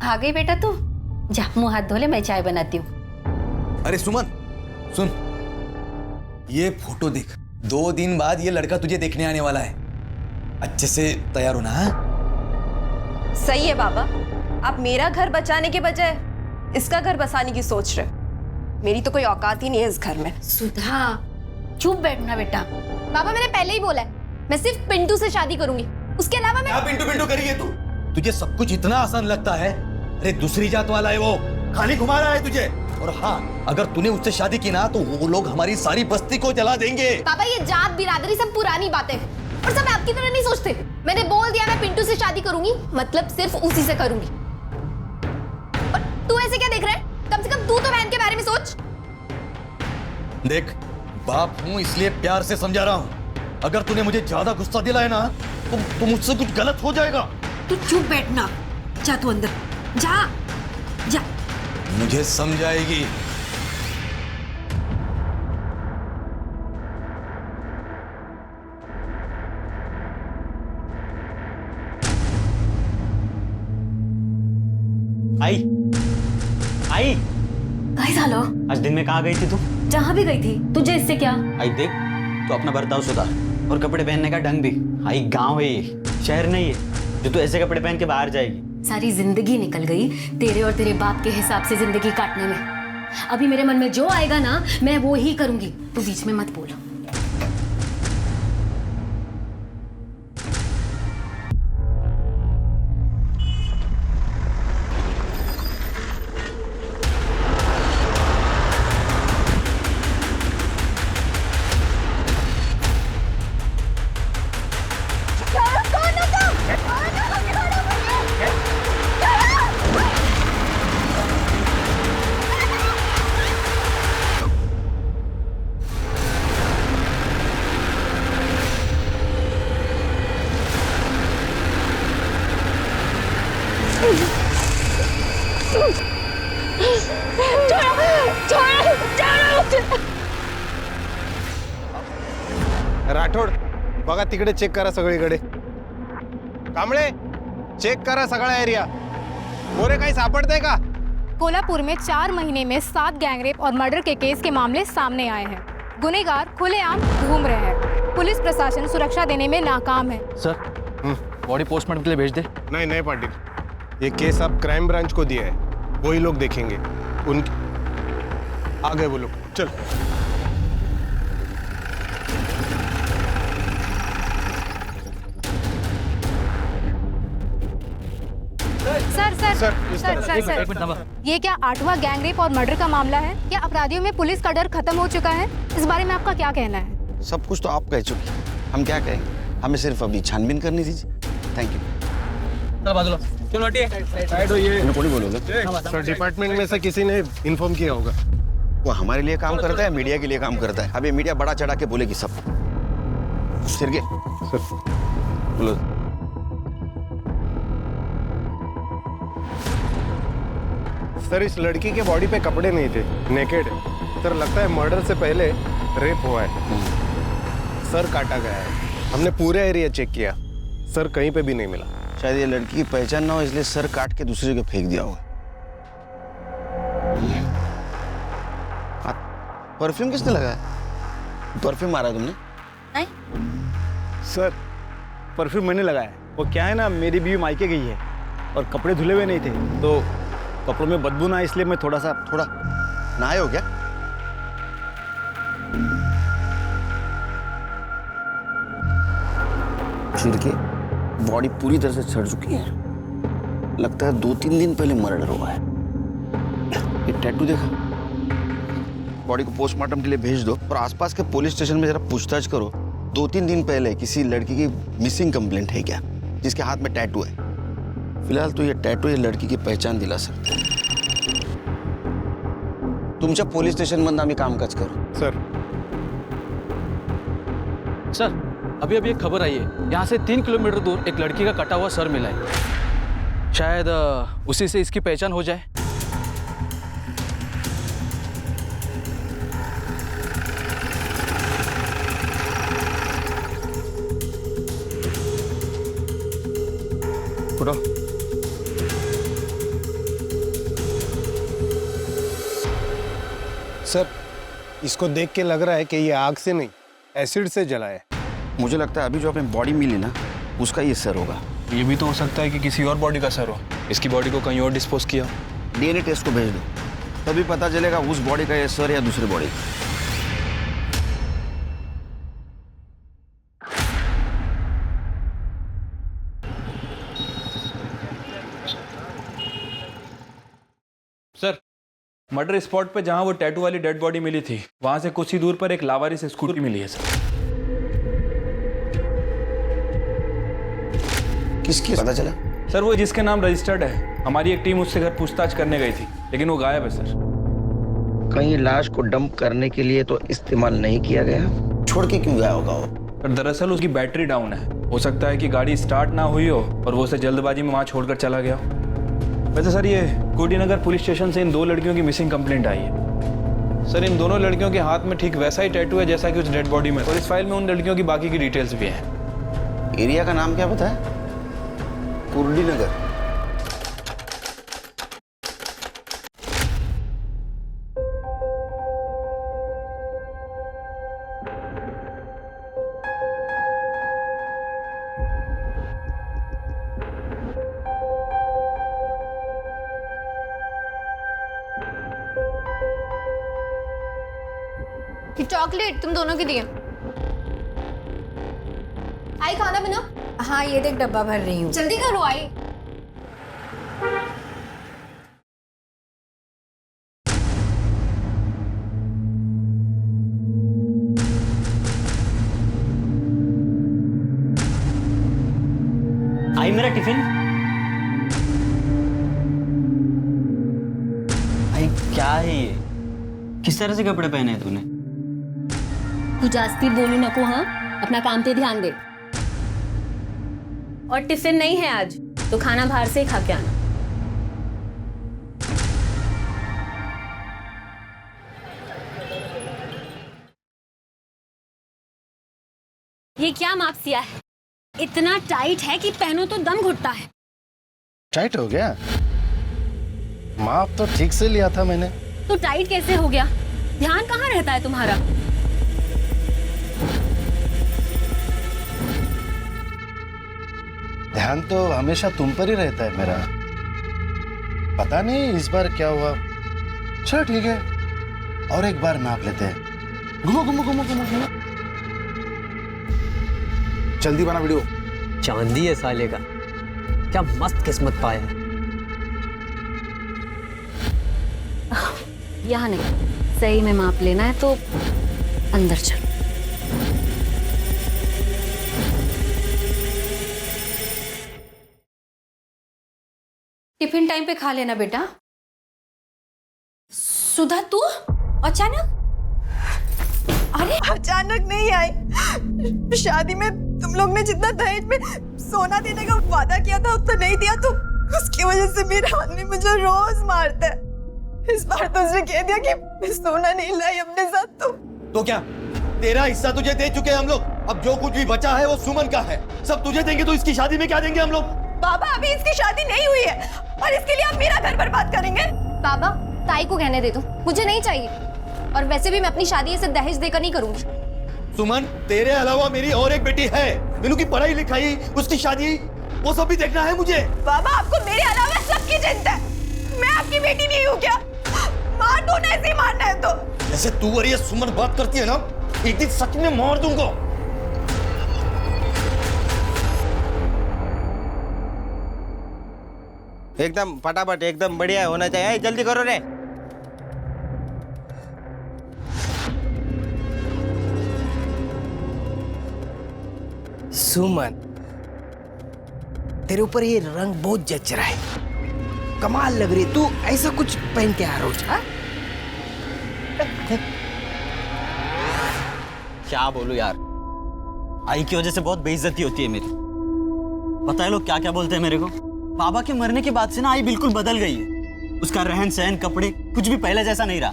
आ गई बेटा तू? जा मुंह हाथ धो ले, मैं चाय बनाती हूँ। अरे सुमन सुन, ये फोटो देख। 2 दिन बाद ये लड़का तुझे देखने आने वाला है। अच्छे से तैयार होना। हाँ सही है बाबा, आप मेरा घर बचाने के बजाय इसका घर बसाने की सोच रहे। मेरी तो कोई औकात ही नहीं है इस घर में। सुधा चुप बैठना बेटा। बाबा मैंने पहले ही बोला है, मैं सिर्फ पिंटू से शादी करूंगी, उसके अलावा मैं। क्या पिंटू पिंटू करी है तू? तुझे सब कुछ इतना आसान लगता है? अरे दूसरी जात वाला है वो, खाली घुमा रहा है तुझे। और हाँ, अगर तूने उससे शादी की ना तो वो लोग हमारी सारी बस्ती को जला देंगे। बाबा ये जात बिरादरी सब पुरानी बातें हैं और सब आपकी तरह नहीं सोचते। मैंने बोल दिया मैं पिंटू से शादी करूंगी, मतलब सिर्फ उसी से करूंगी। और तू ऐसे क्या देख रहा है? कम से कम तू तो बहन के बारे में सोच। देख, बाप हूं इसलिए प्यार से समझा रहा हूं। अगर तूने मुझे ज्यादा गुस्सा दिलाया ना तो मुझसे कुछ गलत हो जाएगा। तू चुप बैठना। जा तू अंदर जा। जा। मुझे समझाएगी। आई आई काय झालं? आज दिन में कहाँ गई थी तू? जहां भी गई थी, तुझे इससे क्या? आई देख, तो अपना बर्ताव सुधार और कपड़े पहनने का ढंग भी। आई गांव है ये, शहर नहीं है जो तू ऐसे कपड़े पहन के बाहर जाएगी। सारी जिंदगी निकल गई तेरे और तेरे बाप के हिसाब से जिंदगी काटने में। अभी मेरे मन में जो आएगा ना मैं वो ही करूंगी। तू बीच में मत बोल। राठोड बघा तिकडे चेक करा सगळीकडे. कांबळे चेक करा सगळा एरिया. मोरे काही सापडतंय का? कोल्हापुर में 4 महीने में 7 गैंगरेप और मर्डर के केस के मामले सामने आए हैं। गुनहगार खुलेआम घूम रहे हैं। पुलिस प्रशासन सुरक्षा देने में नाकाम है। सर बॉडी पोस्टमार्टम के लिए भेज दे। नहीं नहीं पाटिल, ये केस आप क्राइम ब्रांच को दिया है, वही लोग देखेंगे. उनके आ गए वो लोग. चल. सर, ये क्या 8वां गैंगरेप और मर्डर का मामला है? क्या अपराधियों में पुलिस का डर खत्म हो चुका है? इस बारे में आपका क्या कहना है? सब कुछ तो आप कह चुकी, हम क्या कहेंगे? हमें सिर्फ अभी छानबीन करनी दीजिए. Thank you. कोई बोलोगे? सर डिपार्टमेंट में से किसी ने इन्फॉर्म किया होगा. वो हमारे लिए काम करता है, मीडिया के लिए काम करता है. अभी मीडिया बड़ा चढ़ा के बोलेगी सब. सिरगे सर बोलो. सर इस लड़की के बॉडी पे कपड़े नहीं थे, नेकेड है. सर लगता है मर्डर से पहले रेप हुआ है. सर काटा गया है. हमने पूरा एरिया चेक किया, सर कहीं पे भी नहीं मिला. शायद ये लड़की की पहचान ना हो इसलिए सर काट के दूसरे को फेंक दिया होगा. परफ्यूम किसने लगाया? परफ्यूम मारा तुमने? नहीं सर परफ्यूम मैंने लगाया. वो क्या है ना, मेरी बीवी मायके गई है और कपड़े धुले हुए नहीं थे तो कपड़ों में बदबू ना, इसलिए मैं थोड़ा नहाए हो क्या? छिड़के बॉडी पूरी तरह से सड़ चुकी है. लगता है 2-3 दिन पहले मर्डर हुआ है. ये टैटू देखा? बॉडी को पोस्टमार्टम के लिए भेज दो और आसपास के पुलिस स्टेशन में जरा पूछताछ करो. 2-3 दिन पहले किसी लड़की की मिसिंग कंप्लेंट है क्या जिसके हाथ में टैटू है? फिलहाल तो ये टैटू ये लड़की की पहचान दिला सकता है. तुमच्या पोलीस स्टेशन मधून आम्ही कामकाज करू. सर अभी एक खबर आई है, यहाँ से 3 किलोमीटर दूर एक लड़की का कटा हुआ सर मिला है. शायद उसी से इसकी पहचान हो जाए. सर, इसको देख के लग रहा है कि ये आग से नहीं, एसिड से जला है। मुझे लगता है अभी जो अपनी बॉडी मिली ना, उसका ये सर होगा। ये भी तो हो सकता है कि किसी और बॉडी का सर हो, इसकी बॉडी को कहीं और डिस्पोज किया। डीएनए टेस्ट को भेज दो, तभी पता चलेगा उस बॉडी का ये सर या दूसरी बॉडी। सर, मर्डर स्पॉट पे जहां वो टैटू वाली डेड बॉडी मिली थी, वहां से कुछ ही दूर पर एक लावारिस स्कूटी मिली है सर। किसकी पता चला? सर वो जिसके नाम रजिस्टर्ड है, हमारी एक टीम उससे घर पूछताछ करने गई थी, लेकिन वो गायब है सर। कहीं लाश को डंप करने के लिए तो इस्तेमाल नहीं किया गया, छोड़ के क्यों गया होगा वो? सर दरअसल उसकी बैटरी डाउन है, हो सकता है कि गाड़ी स्टार्ट ना हुई हो और वो उसे जल्दबाजी में वहां छोड़कर चला गया। वैसे सर ये कोटीनगर पुलिस स्टेशन से इन 2 लड़कियों की मिसिंग कंप्लेंट आई है। सर इन दोनों लड़कियों के हाथ में ठीक वैसा ही टैटू है जैसा कि उस डेड बॉडी में, और इस फाइल में उन लड़कियों की बाकी की डिटेल्स भी हैं। एरिया का नाम क्या पता है? कुर्डी नगर। ये चॉकलेट तुम दोनों के दिए। आई खाना बना। हाँ ये देख डब्बा भर रही हूँ। जल्दी करो आई। आई मेरा टिफिन। भाई क्या है ये, किस तरह से कपड़े पहने हैं तूने? तू जास्ती बोलू नको, हाँ अपना काम पे ध्यान दे। और टिफिन नहीं है आज, तो खाना बाहर से ही खा के आना। ये क्या माप सिया है? इतना टाइट है कि पहनो तो दम घुटता है। टाइट हो गया? माप तो ठीक से लिया था मैंने। तो टाइट कैसे हो गया? ध्यान कहाँ रहता है तुम्हारा? ध्यान तो हमेशा तुम पर ही रहता है मेरा। पता नहीं इस बार क्या हुआ। चलो ठीक है, और एक बार नाप लेते हैं। घूमो घूमो घूमो घूमो घूमो। जल्दी बना वीडियो। चांदी है साले का, क्या मस्त किस्मत पाया है। यहाँ नहीं, सही में माप लेना है तो अंदर चल। टिफिन टाइम पे खा लेना बेटा। सुधा तू अचानक? अरे अचानक नहीं आई। शादी में तुम लोग ने जितना दहेज में सोना देने का वादा किया था उतना नहीं दिया, तो उसकी वजह से मेरा आदमी मुझे रोज मारता है। इस बार तो उसने कह दिया कि मैं सोना नहीं लाई अपने साथ। तो क्या तेरा हिस्सा तुझे दे चुके हैं हम लोग? अब जो कुछ भी बचा है वो सुमन का है, सब तुझे देंगे। तो इसकी शादी में क्या देंगे हम लोग? बाबा अभी इसकी शादी नहीं हुई है और इसके लिए आप मेरा घर बर्बाद करेंगे। बाबा ताई को कहने दे दो, मुझे नहीं चाहिए। और वैसे भी मैं अपनी शादी ऐसे दहेज देकर नहीं करूंगी। सुमन, तेरे अलावा मेरी और एक बेटी है, मीनू की पढ़ाई लिखाई, उसकी शादी, वो सब भी देखना है मुझे। बाबा आपको मेरे अलावा सबकी चिंता है। मैं आपकी बेटी नहीं हूँ क्या? मार दो ना, ऐसे ही मारना है तो। ऐसे तू और ये सुमन बात करती है ना, एक दिन सच में मार दूंगा। एकदम फटाफट, एकदम बढ़िया होना चाहिए। जल्दी करो रे। सुमन, तेरे ऊपर ये रंग बहुत जच रहा है, कमाल लग रही है। तू ऐसा कुछ पहन के आ रोज? क्या बोलूं यार, आई की वजह से बहुत बेइज्जती होती है मेरी। पता है लोग क्या क्या बोलते हैं मेरे को? बाबा के मरने के बाद से ना आई बिल्कुल बदल गई है। उसका रहन सहन, कपड़े, कुछ भी पहले जैसा नहीं रहा।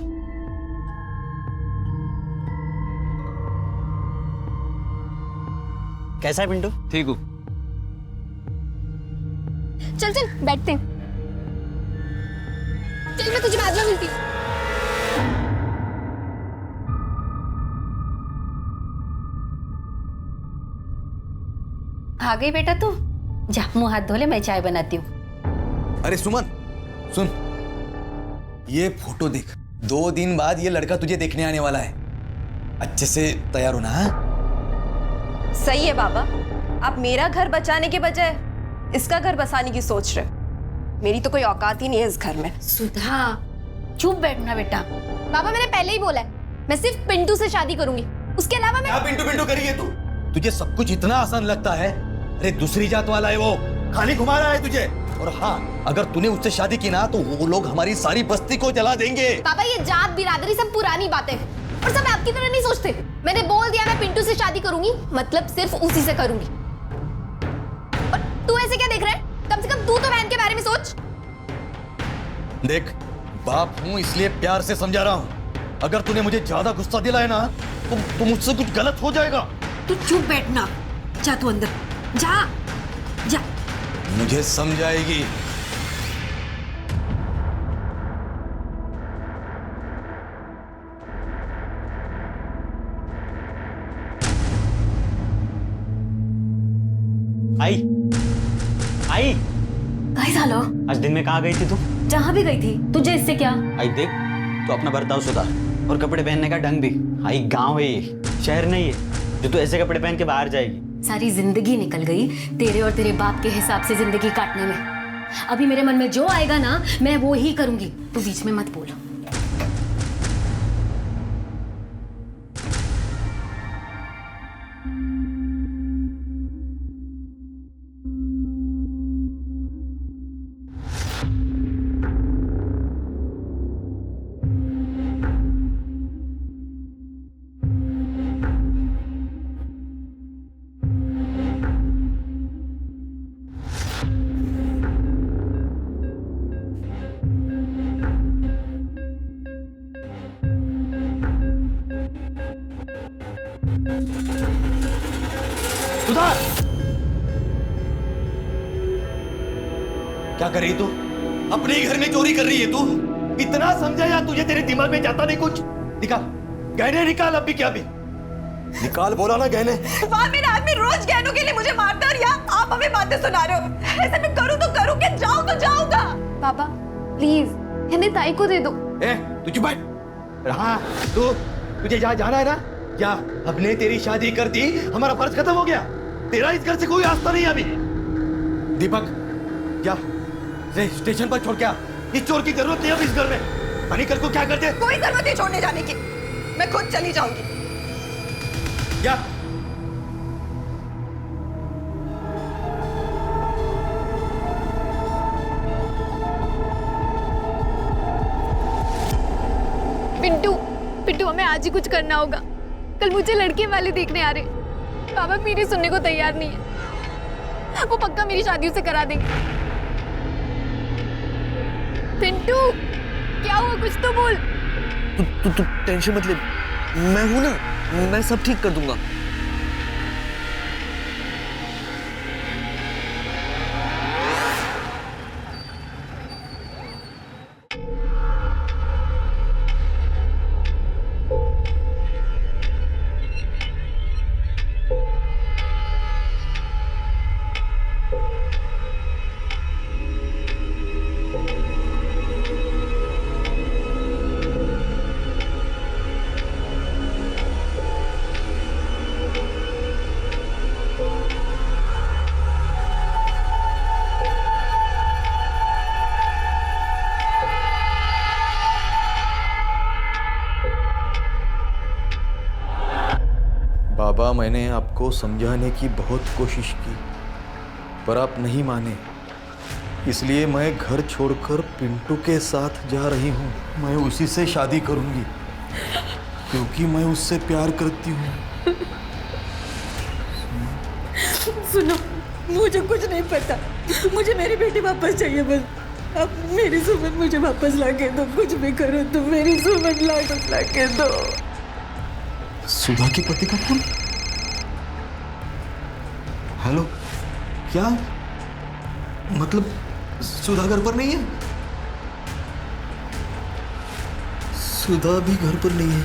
कैसा है पिंटू? ठीक हूँ। चल चल बैठते हैं। चल मैं तुझे बाद में मिलती हूँ। आ गई बेटा तू? जा मुंह हाथ धो ले, मैं चाय बनाती हूँ। अरे सुमन सुन, ये फोटो देख। 2 दिन बाद ये लड़का तुझे देखने आने वाला है। अच्छे से तैयार होना। हाँ? सही है बाबा, आप मेरा घर बचाने के बजाय इसका घर बसाने की सोच रहे। मेरी तो कोई औकात ही नहीं है इस घर में। सुधा चुप बैठना बेटा। पापा मैंने पहले ही बोला है, मैं सिर्फ पिंटू से शादी करूंगी, उसके अलावा मैं। क्या पिंटू पिंटू करी है तू? तुझे सब कुछ इतना आसान लगता है? अरे दूसरी जात वाला है वो, खाली घुमा रहा है तुझे। और हाँ, अगर तूने उससे शादी की ना तो वो लोग हमारी सारी बस्ती को जला देंगे। पापा ये जात बिरादरी सब पुरानी बातें और सब आपकी तरह नहीं सोचते। मैंने बोल दिया मैं पिंटू से शादी करूंगी, मतलब सिर्फ उसी से करूंगी। और तू ऐसे क्या देख रहा है? कम से कम तू तो बहन के बारे में सोच। देख, बाप हूं इसलिए प्यार से समझा रहा हूं। अगर तूने मुझे ज्यादा गुस्सा दिलाया ना तो मुझसे कुछ गलत हो जाएगा। तू चुप बैठना। जा तू अंदर जा जा। मुझे समझाएगी। आई आई काय झालं? आज दिन में कहाँ गई थी तू? जहां भी गई थी, तुझे इससे क्या? आई देख, तू अपना बर्ताव सुधार और कपड़े पहनने का ढंग भी। आई गांव है ये, शहर नहीं है जो तू ऐसे कपड़े पहन के बाहर जाएगी। सारी जिंदगी निकल गई तेरे और तेरे बाप के हिसाब से जिंदगी काटने में। अभी मेरे मन में जो आएगा ना मैं वो ही करूंगी। तू बीच में मत बोल। सुधार, क्या कर रही तू? अपने ही घर में चोरी कर रही है तू? इतना समझाया तुझे, तेरे दिमाग में जाता नहीं कुछ? निकाल गहने, निकाल अब भी, क्या भी निकाल, बोला ना गहने। वहाँ मेरा आदमी रोज गहनों के लिए मुझे मारता है और यहाँ आप हमें बातें सुना रहे हो। ऐसे मैं करूँ तो करूँ, क्या जाऊँ तो जाऊँगा। पापा प्लीज इन्हें ताई को दे दो। ए, तू चुप बैठ। हाँ, तुझे जहाँ जाना है ना जा। हमने तेरी शादी कर दी, हमारा फर्ज खत्म हो गया। तेरा इस घर से कोई आस्था नहीं अभी। दीपक जा, स्टेशन पर छोड़ के आ। इस चोर की जरूरत नहीं अब इस घर में। अनिकल को क्या करते? कोई जरूरत नहीं छोड़ने जाने की, मैं खुद चली जाऊंगी। जा। पिंटू पिंटू हमें आज ही कुछ करना होगा। कल मुझे लड़के वाले देखने आ रहे। पापा मेरी सुनने को तैयार नहीं है, वो पक्का मेरी शादी से करा देंगे। पिंटू क्या हुआ, कुछ तो बोल। तू टेंशन मत ले, मैं हूं ना, मैं सब ठीक कर दूंगा। बाबा, मैंने आपको समझाने की बहुत कोशिश की पर आप नहीं माने, इसलिए मैं घर छोड़कर पिंटू के साथ जा रही हूँ। मैं उसी से शादी करूँगी क्योंकि मैं उससे प्यार करती हूँ। सुनो, मुझे कुछ नहीं पता, मुझे मेरी बेटी वापस चाहिए बस। अब मेरी सुमन मुझे वापस लाके दो, कुछ भी करो तो मेरी सुमन लाके दो। सुधा के पति का फोन? हेलो, क्या मतलब सुधा घर पर नहीं है? सुधा भी घर पर नहीं है।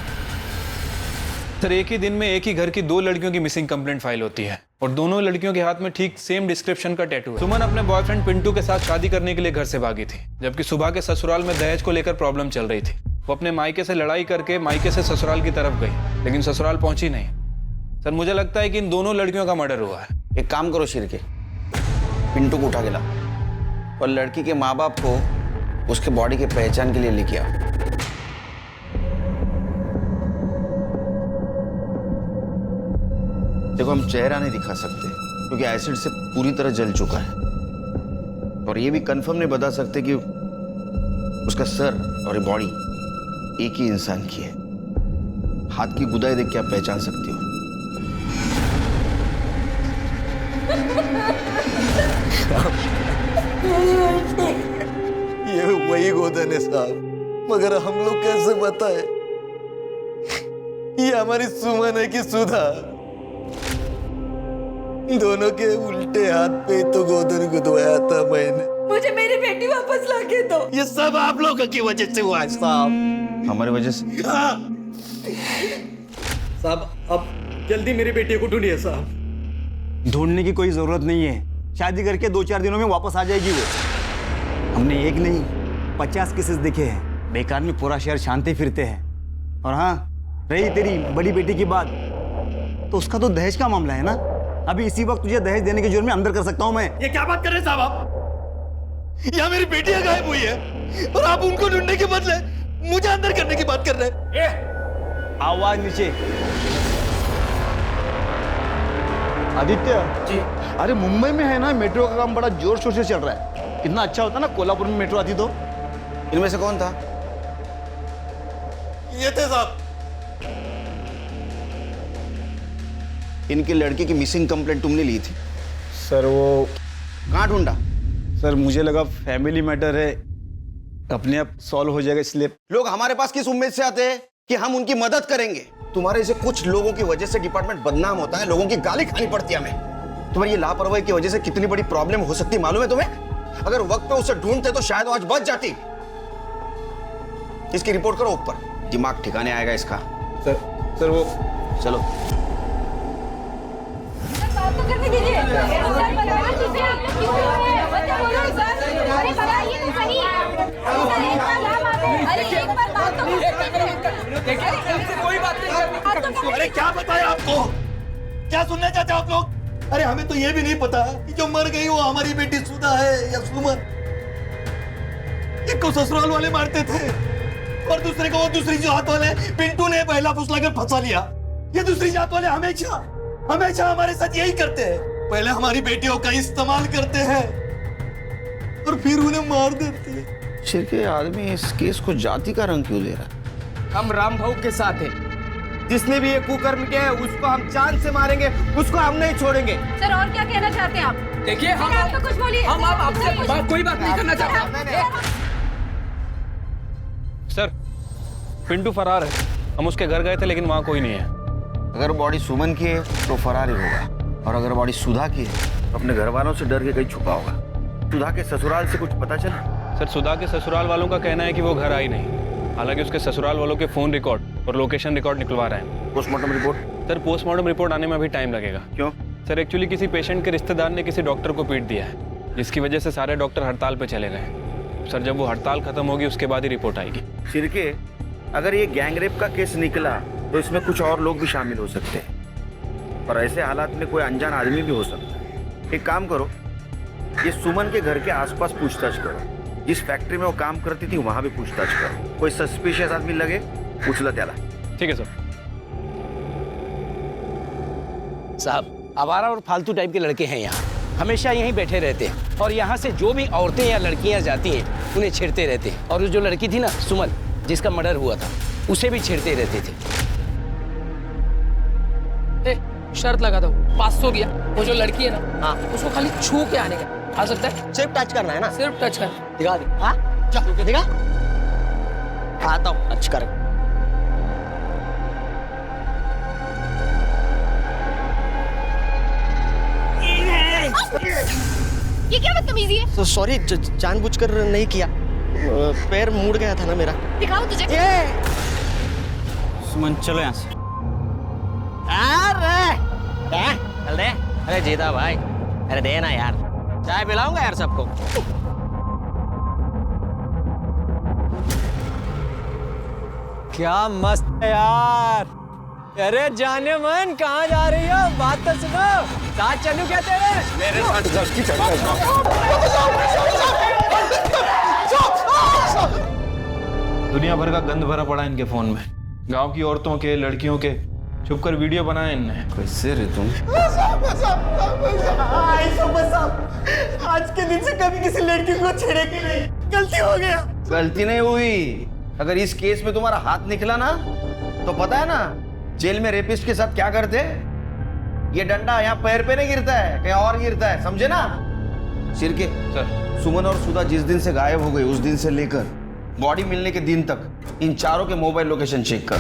सर एक ही दिन में एक ही घर की 2 लड़कियों की मिसिंग कंप्लेंट फाइल होती है और दोनों लड़कियों के हाथ में ठीक सेम डिस्क्रिप्शन का टैटू है। सुमन अपने बॉयफ्रेंड पिंटू के साथ शादी करने के लिए घर से भागी थी, जबकि सुबह के ससुराल में दहेज को लेकर प्रॉब्लम चल रही थी। वो अपने मायके से लड़ाई करके मायके से ससुराल की तरफ गई, लेकिन ससुराल पहुंची नहीं। सर मुझे लगता है कि इन दोनों लड़कियों का मर्डर हुआ है। एक काम करो शिरके, पिंटू को उठा के लाओ और लड़की के माँ बाप को उसके बॉडी के पहचान के लिए लेके आओ। देखो हम चेहरा नहीं दिखा सकते क्योंकि एसिड से पूरी तरह जल चुका है, और ये भी कंफर्म नहीं बता सकते कि उसका सर और बॉडी एक ही इंसान की है। हाथ की गुदाई देख के आप पहचान सकते हो। ये वही गोदन है साहब, मगर हम लोग कैसे बताए ये हमारी सुमन है कि सुधा? दोनों के उल्टे हाथ पे तो गोदन गुदवाया था मैंने। मुझे मेरी बेटी वापस लाके दो। ये सब आप लोगों की वजह से हुआ है साहब। हमारी वजह से? साहब अब जल्दी मेरी बेटी को ढूंढिए साहब। ढूंढने की कोई जरूरत नहीं है, शादी करके 2-4 दिनों में वापस आ जाएगी वो। हमने एक नहीं 50 केसेस देखे हैं, बेकार में पूरा शहर शांति फिरते हैं। और हाँ, रही तेरी बड़ी बेटी की बात, तो उसका तो दहेज का मामला है ना। अभी इसी वक्त तुझे दहेज देने के जुर्म में अंदर कर सकता हूं मैं। ये क्या बात कर रहे हैं साहब आप? यहाँ मेरी बेटियां गायब हुई है और आप उनको ढूंढने के बदले मुझे अंदर करने की बात कर रहे हैं। आवाज नीचे। आदित्य जी, अरे मुंबई में है ना मेट्रो का काम बड़ा जोर शोर से चल रहा है। कितना अच्छा होता ना कोल्हापुर में मेट्रो आती तो। इनमें से कौन था? ये थे साहब। इनकी लड़की की मिसिंग कंप्लेंट तुमने ली थी? सर वो कहाँ ढूंढा? सर मुझे लगा फैमिली मैटर है, अपने आप सॉल्व हो जाएगा, इसलिए। लोग हमारे पास किस उम्मीद से आते हैं कि हम उनकी मदद करेंगे? तुम्हारे से कुछ लोगों की वजह से डिपार्टमेंट बदनाम होता है, लोगों की गाली खानी पड़ती है हमें। तुम्हारी ये लापरवाही की वजह से कितनी बड़ी प्रॉब्लम हो सकती है मालूम है तुम्हें? अगर वक्त पे उसे ढूंढते तो शायद आज बच जाती। इसकी रिपोर्ट करो ऊपर, दिमाग ठिकाने आएगा इसका। सर वो चलो करने दीजिए। अरे क्या बताया आपको? क्या सुनना चाहते हो आप लोग? अरे हमें तो ये भी नहीं पता कि जो मर गई वो हमारी बेटी सुधा है या सुमन। एक को ससुराल वाले मारते थे और दूसरे को वो दूसरी जात वाले पिंटू ने पहला फुसलाकर फंसा लिया। ये दूसरी जात वाले हमेशा हमारे साथ यही करते हैं। पहले हमारी बेटियों का इस्तेमाल करते हैं और फिर उन्हें मार देते हैं। शिरके आदमी इस केस को जाति का रंग क्यों दे रहा है? हम राम भाऊ के साथ हैं। जिसने भी ये कुकर्म किया है उसको हम जान से मारेंगे, उसको हम नहीं छोड़ेंगे। सर और क्या कहना चाहते हैं आप? देखिए आप तो कुछ बोलिए। हम आपसे कोई बात नहीं करना चाहते। सर पिंटू फरार है, हम उसके घर गए थे लेकिन वहाँ कोई नहीं है। अगर बॉडी सुमन की है तो फरार ही होगा, और अगर बॉडी सुधा की है तो अपने घर वालों से डर के कहीं छुपा होगा। सुधा के ससुराल से कुछ पता चला? सर सुधा के ससुराल वालों का कहना है कि वो घर आई नहीं, हालांकि उसके ससुराल वालों के फोन रिकॉर्ड और लोकेशन रिकॉर्ड निकलवा रहे हैं। Postmortem report? Sir postmortem report आने में अभी टाइम लगेगा। क्यों? सर एक्चुअली किसी पेशेंट के रिश्तेदार ने किसी डॉक्टर को पीट दिया है, जिसकी वजह से सारे डॉक्टर हड़ताल पे चले गए। सर जब वो हड़ताल खत्म होगी उसके बाद ही रिपोर्ट आएगी। शिरके, अगर ये गैंगरेप का केस निकला तो इसमें कुछ और लोग भी शामिल हो सकते हैं, और ऐसे हालात में कोई अनजान आदमी भी हो सकता है। एक काम करो, ये सुमन के घर के आसपास पूछताछ करो। जिस फैक्ट्री में वो काम करती थी वहां भी पूछताछ करो। कोई सस्पिशियस आदमी लगे पूछला त्याला। ठीक है सर। साहब आवारा और फालतू टाइप के लड़के हैं यहाँ, हमेशा यहीं बैठे रहते हैं और यहाँ से जो भी औरतें या लड़कियाँ जाती हैं उन्हें छेड़ते रहते हैं। और जो लड़की थी ना सुमन, जिसका मर्डर हुआ था, उसे भी छेड़ते रहते थे। शर्त लगा दो 500 गया। वो जो लड़की है ना, हाँ, उसको खाली छू के आने का। आ सकता है? सिर्फ टच करना है ना? सिर्फ टच करना। दिखा दे। हाँ चल दिखा, आता हूँ टच कर। ये क्या बदतमीजी है? तो सॉरी, जानबूझकर नहीं किया, पैर मुड़ गया था ना मेरा। दिखाओ तुझे। सुमन चलो यहाँ से। अरे क्या चल दे। अरे जीता भाई, अरे दे ना यार, चाय पिलाऊंगा यार सबको। क्या मस्त है यार। अरे जाने मन कहाँ जा रही हो, बात तो सुनो। साथ चलूं क्या तेरे? मेरे साथ दुनिया भर का गंद भरा पड़ा है इनके फोन में। गांव की औरतों के, लड़कियों के छुपकर वीडियो बनाए इनने। कैसे रे तुम? आज के दिन से कभी किसी लड़की को छेड़ेगी नहीं, गलती हो गया। गलती नहीं हुई। अगर इस केस में तुम्हारा हाथ निकला ना, तो पता है ना जेल में रेपिस्ट के साथ क्या करते? ये डंडा यहाँ पैर पे नहीं गिरता है, कहीं और गिरता है, समझे ना? सिर के सर, सुमन और सुधा जिस दिन से गायब हो गई, उस दिन से लेकर बॉडी मिलने के दिन तक इन चारों के मोबाइल लोकेशन चेक कर।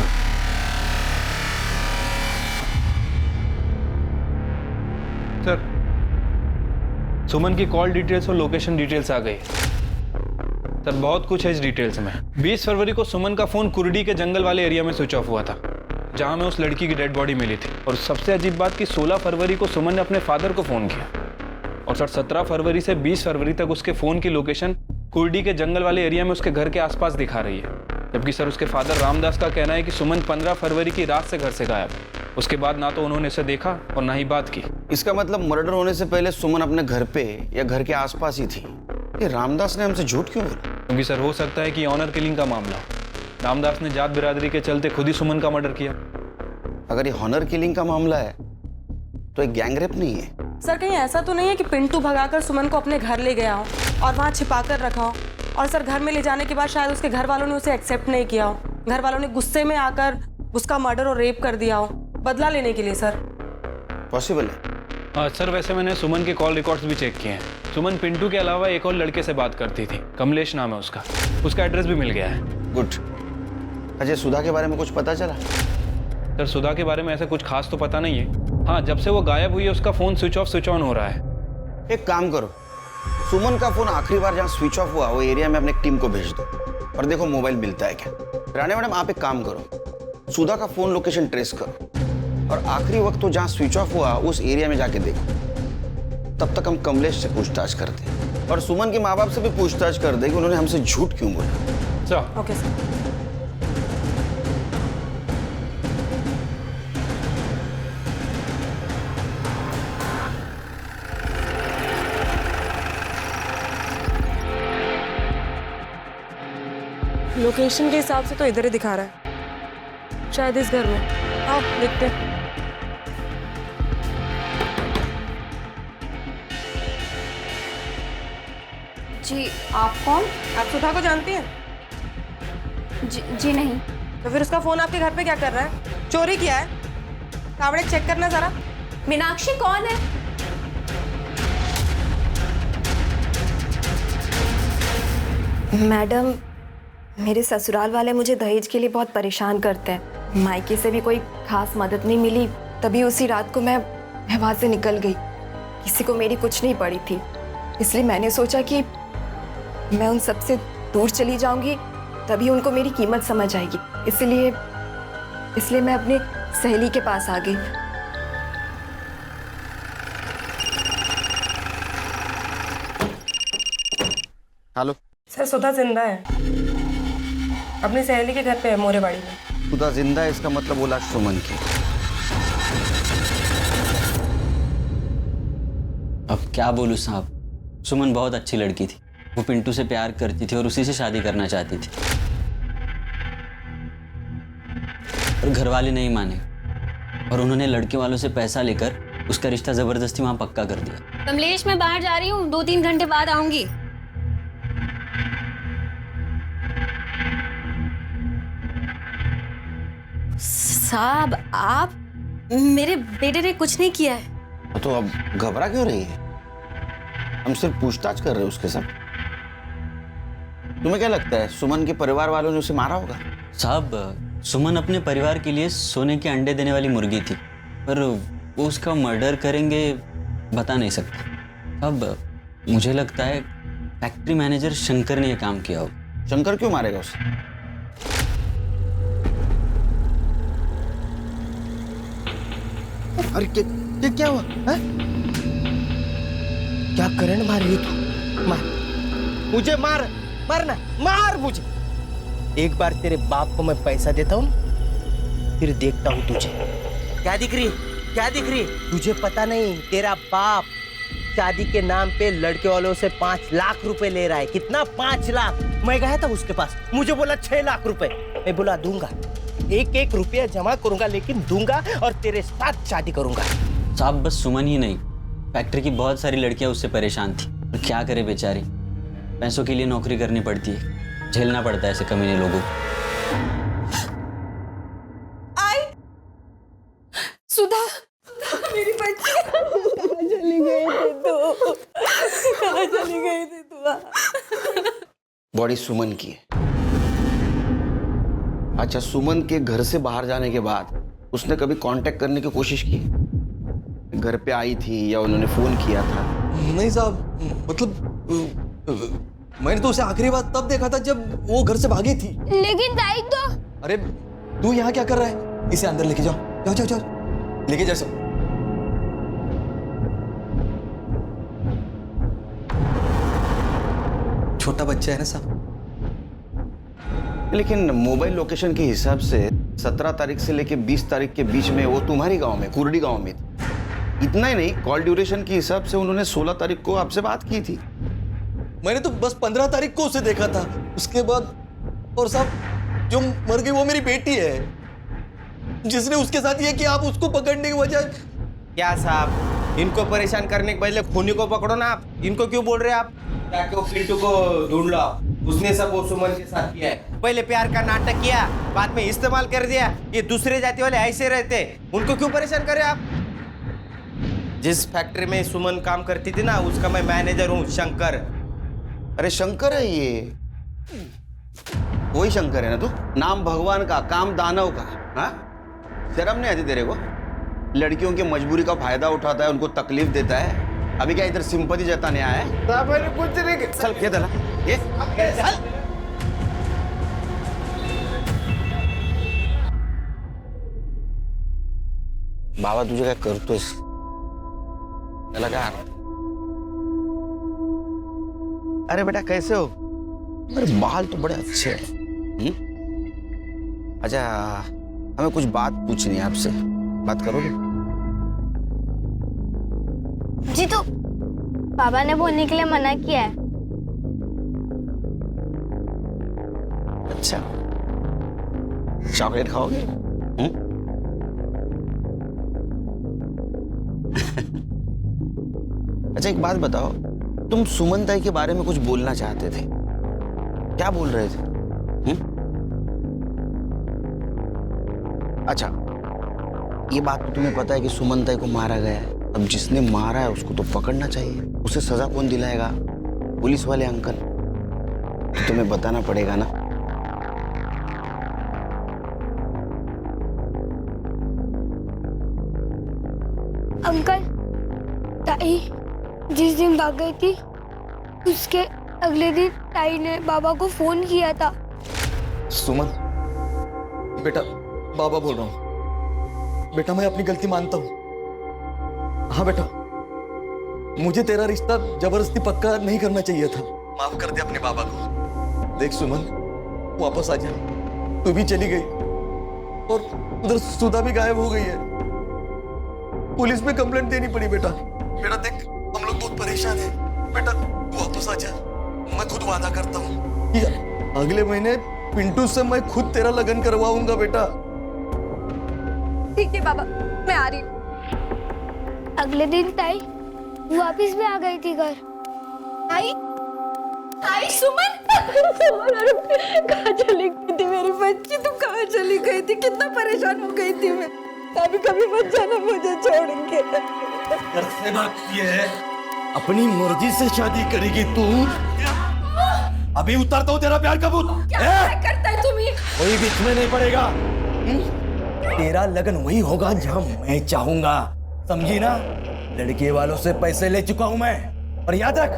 सर, सुमन की कॉल डिटेल्स और लोकेशन डिटेल्स आ गई। सर, बहुत कुछ है इस डिटेल्स में। 20 फरवरी को सुमन का फोन कुर्डी के जंगल वाले एरिया में स्विच ऑफ हुआ था, जहां में उस लड़की की डेड बॉडी मिली थी। और सबसे अजीब बात कि 16 फरवरी को सुमन ने अपने फादर को फोन किया। और सर, 17 फरवरी से 20 फरवरी तक उसके फोन की लोकेशन कुर्डी के जंगल वाले एरिया में उसके घर के आसपास दिखा रही है। जबकि सर, उसके फादर रामदास का कहना है कि सुमन 15 फरवरी की रात से घर से गायब। उसके बाद ना तो उन्होंने इसे देखा और ना ही बात की। इसका मतलब मर्डर होने से पहले सुमन अपने घर पे या घर के आसपास ही थी। ये रामदास ने हमसे झूठ क्यों बोला? क्योंकि सर, हो सकता है कि ऑनर किलिंग का मामला हो। रामदास ने जात बिरादरी के चलते खुद ही सुमन का मर्डर किया। अगर ये ऑनर किलिंग का मामला है तो एक गैंगरेप नहीं है। सर कहीं ऐसा तो नहीं है कि पिंटू भगाकर सुमन को अपने घर ले गया हो और वहाँ छिपा कर रखा हो, और सर घर में ले जाने के बाद शायद उसके घर वालों ने उसे एक्सेप्ट नहीं किया हो, घर वालों ने गुस्से में आकर उसका मर्डर और रेप कर दिया हो बदला लेने के लिए? सर पॉसिबल है। सर, वैसे मैंने सुमन के कॉल रिकॉर्ड्स भी चेक किए हैं। सुमन पिंटू के अलावा एक और लड़के से बात करती थी, कमलेश नाम है उसका एड्रेस भी मिल गया है। गुड। अजय, सुधा के बारे में कुछ पता चला? सर, सुधा के बारे में ऐसा कुछ खास तो पता नहीं है। हाँ, जब से वो गायब हुई है उसका phone switch off switch on हो रहा है। एक काम करो, सुमन का फोन आखिरी बार जहाँ स्विच ऑफ हुआ वो एरिया में अपने टीम को भेज दो और देखो मोबाइल मिलता है क्या। रानी मैडम, आप एक काम करो, सुधा का फोन लोकेशन ट्रेस करो और आखिरी वक्त तो जहाँ स्विच ऑफ हुआ उस एरिया में जाके देखो। तब तक हम कमलेश से पूछताछ करते हैं और सुमन के माँ बाप से भी पूछताछ कर दे कि उन्होंने हमसे झूठ क्यों बोला। Sir, okay sir. लोकेशन के हिसाब से तो इधर ही दिखा रहा है, शायद इस घर में। आओ देखते हैं। जी, आप कौन? आप सुधा को जानती हैं? जी नहीं। तो फिर उसका फोन आपके घर पे क्या कर रहा है? चोरी किया है? कावड़े चेक करना जरा। मीनाक्षी कौन है? मैडम, मेरे ससुराल वाले मुझे दहेज के लिए बहुत परेशान करते हैं। मायके से भी कोई खास मदद नहीं मिली, तभी उसी रात को मैं वहां से निकल गई। किसी को मेरी कुछ नहीं पड़ी थी, इसलिए मैंने सोचा कि मैं उन सबसे दूर चली जाऊंगी, तभी उनको मेरी कीमत समझ आएगी। इसलिए मैं अपनी सहेली के पास आ गई। हेलो सर, सुधा जिंदा है, अपनी सहेली के घर पे है, मोरेबाड़ी में। सुधा जिंदा है, इसका मतलब वो लाश सुमन की। अब क्या बोलूं साहब, सुमन बहुत अच्छी लड़की थी। वो पिंटू से प्यार करती थी और उसी से शादी करना चाहती थी, और घर वाले नहीं माने और उन्होंने लड़के वालों से पैसा लेकर उसका रिश्ता जबरदस्ती वहां पक्का कर दिया। कमलेश, मैं बाहर जा रही हूँ, 2-3 घंटे बाद आऊंगी। साहब, आप, मेरे बेटे ने कुछ नहीं किया है। तो अब घबरा क्यों रही है? हम सिर्फ पूछताछ कर रहे हैं उसके साथ। तुम्हें क्या लगता है सुमन के परिवार वालों ने उसे मारा होगा? साहब, सुमन अपने परिवार के लिए सोने के अंडे देने वाली मुर्गी थी, पर वो उसका मर्डर करेंगे बता नहीं सकता। अब मुझे लगता है फैक्ट्री मैनेजर शंकर ने यह काम किया हो। शंकर क्यों मारेगा उसे? अरे क्या हुआ है? क्या करंट मार रही है तू? मार मुझे, मारना मार मुझे। एक बार तेरे बाप को मैं पैसा देता हूँ, फिर देखता हूँ तुझे। क्या दिख रही? तुझे पता नहीं, तेरा बाप शादी के नाम पे लड़के वालों से 5 लाख रुपए ले रहा है। कितना? 5 लाख। मैं गया था उसके पास, मुझे बोला 6 लाख रुपए। मैं बोला दूंगा, एक रुपया जमा करूंगा, लेकिन दूंगा और तेरे साथ शादी करूंगा। साहब बस सुमन ही नहीं, फैक्ट्री की बहुत सारी लड़कियां उससे परेशान थी। और क्या करे बेचारी, पैसों के लिए नौकरी करनी पड़ती है, झेलना पड़ता है ऐसे कमीने लोगों को। सुधा, मेरी बच्ची कहाँ चली गई थी तू? बॉडी सुमन की है। अच्छा, सुमन के घर से बाहर जाने के बाद उसने कभी कांटेक्ट करने की कोशिश की? घर पे आई थी या उन्होंने फोन किया था? नहीं साहब, मतलब मैंने तो उसे आखिरी बार तब देखा था जब वो घर से भागी थी। लेकिन ताई तो। अरे तू यहाँ क्या कर रहा है? इसे अंदर लेके जाओ, जाओ लेके जा सब। छोटा बच्चा है ना साहब। लेकिन मोबाइल लोकेशन के हिसाब से 17 तारीख से लेके 20 तारीख के बीच में वो तुम्हारी गांव में, कुर्डी गांव में थी। इतना ही नहीं, कॉल ड्यूरेशन के हिसाब से उन्होंने 16 तारीख को आपसे बात की थी। मैंने तो बस 15 तारीख को उसे देखा था, उसके बाद। और साहब जो मर गई वो मेरी बेटी है, जिसने उसके साथ ये किया। आप उसको पकड़ने की वजह क्या साहब, इनको परेशान करने के पहले खूनी को पकड़ो ना। आप इनको क्यों बोल रहे हैं? आप जाके वो पिंटू को ढूंढ लो, उसने सब वो सुमन के साथ किया है। पहले प्यार का नाटक किया, बाद में इस्तेमाल कर दिया। ये दूसरे जाति वाले ऐसे रहते, उनको क्यों परेशान करे आप? जिस फैक्ट्री में सुमन काम करती थी ना, उसका मैं मैनेजर हूँ, शंकर। अरे शंकर है ये, वही शंकर है ना तू? नाम भगवान का, काम दानव का। हाँ, शर्म नहीं आती तेरे को? लड़कियों की मजबूरी का फायदा उठाता है, उनको तकलीफ देता है। अभी क्या इधर सिंपैथी जताने आया है? कुछ नहीं। चल ये दला, ये चल। बाबा तुझे काय करतोस? त्याला काय? अरे बेटा कैसे हो? अरे बाल तो बड़े अच्छे हैं। अच्छा, हमें कुछ बात पूछनी है आपसे, बात करोगे? जी तो पापा ने बोलने के लिए मना किया है। अच्छा, चॉकलेट खाओगे? अच्छा एक बात बताओ, तुम सुमन ताई के बारे में कुछ बोलना चाहते थे, क्या बोल रहे थे? अच्छा, ये बात तो तुम्हें पता है कि सुमन ताई को मारा गया है। अब जिसने मारा है उसको तो पकड़ना चाहिए, उसे सजा कौन दिलाएगा? पुलिस वाले अंकल। तो तुम्हें बताना पड़ेगा ना। अंकल, ताई जिस दिन भाग गई थी, उसके अगले दिन ताई ने बाबा को फोन किया था। सुमन बेटा, बाबा बोल रहा हूँ। बेटा मैं अपनी गलती मानता हूँ। हाँ बेटा, मुझे तेरा रिश्ता जबरदस्ती पक्का नहीं करना चाहिए था। माफ कर दे अपने बाबा को। देख सुमन, वापस आ जा। तू भी चली गई और उधर सुधा भी गायब हो गई है। पुलिस में कंप्लेंट देनी पड़ी बेटा। बेटा देख, हम लोग बहुत परेशान हैं। बेटा तू वापस आ जा। मैं खुद वादा करता हूँ कि अगले महीने पिंटू से मैं खुद तेरा लगन करवाऊंगा बेटा। ठीक है बाबा, मैं आ रही हूँ। अगले दिन ताई वापस भी आ गई थी घर। ताई, ताई सुमन, कहाँ चली गई थी मेरी बच्ची? तू कहाँ चली गई थी? कितना परेशान हो गई थी मैं। कभी कभी मत जाना मुझे छोड़ के। घर से भागती है, अपनी मर्जी से शादी करेगी तू। अभी उतारता हूँ तेरा प्यार का भूत। क्या करता है तुम? कोई बीच में नहीं पड़ेगा। तेरा लगन वही होगा जहां मैं चाहूंगा, समझी ना? लड़के वालों से पैसे ले चुका हूं मैं, और याद रख,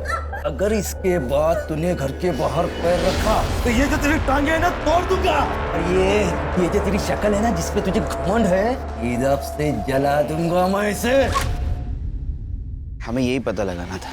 अगर इसके बाद तूने घर के बाहर पैर रखा तो ये जो तेरी टांगे है ना तोड़ दूंगा। और ये जो तेरी शक्ल है ना जिसपे तुझे घमंड है, इधर से जला दूंगा मैं इसे। हमें यही पता लगाना था।